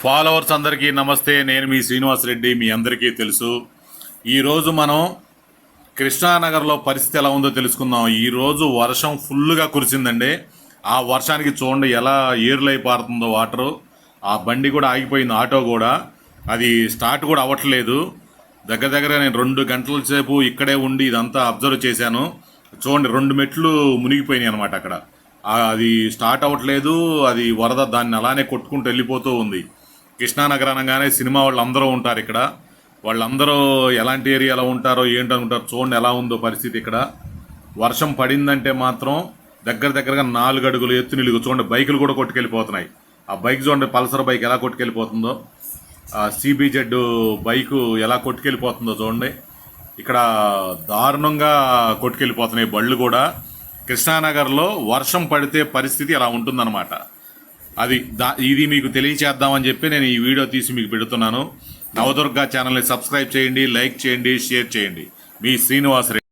Followers అందరికీ నమస్తే. నేను మీ శ్రీనివాస్ రెడ్డి. మీ అందరికీ తెలుసు, ఈరోజు మనం కృష్ణానగర్లో పరిస్థితి ఎలా ఉందో తెలుసుకుందాం. ఈరోజు వర్షం ఫుల్గా కురిసిందండి. ఆ వర్షానికి చూడండి ఎలా ఏర్లై పారుతుందో వాటరు. ఆ బండి కూడా ఆగిపోయింది, ఆటో కూడా. అది స్టార్ట్ కూడా అవ్వట్లేదు. దగ్గర దగ్గర నేను 2 గంటల సేపు ఇక్కడే ఉండి ఇదంతా అబ్జర్వ్ చేశాను. చూడండి 2 మెట్లు మునిగిపోయినాయి అనమాట అక్కడ. అది స్టార్ట్ అవ్వట్లేదు. అది వరద దాన్ని అలానే కొట్టుకుంటూ వెళ్ళిపోతూ ఉంది. కృష్ణానగర్ అనగానే సినిమా వాళ్ళు అందరూ ఉంటారు ఇక్కడ. వాళ్ళందరూ ఎలాంటి ఏరియాలో ఉంటారో ఏంటనుకుంటారు. చూడండి ఎలా ఉందో పరిస్థితి ఇక్కడ. వర్షం పడిందంటే మాత్రం దగ్గర దగ్గరగా 4 అడుగులు ఎత్తు నిలుగు. చూడండి బైకులు కూడా కొట్టుకెళ్ళిపోతున్నాయి. ఆ బైక్ చూడండి, పల్సర్ బైక్ ఎలా కొట్టుకెళ్ళిపోతుందో, ఆ సిబిజెడ్ బైకు ఎలా కొట్టుకెళ్ళిపోతుందో చూడండి. ఇక్కడ దారుణంగా కొట్టుకెళ్ళిపోతున్నాయి బళ్ళు కూడా. కృష్ణానగర్లో వర్షం పడితే పరిస్థితి అలా ఉంటుందన్నమాట. ఇది మీకు తెలియచేద్దామని చెప్పి నేను ఈ వీడియో తీసి మీకు పెడుతున్నాను. నవదుర్గ ఛానల్ని సబ్స్క్రైబ్ చేయండి, లైక్ చేయండి, షేర్ చేయండి. మీ శ్రీనివాస్ రెడ్డి.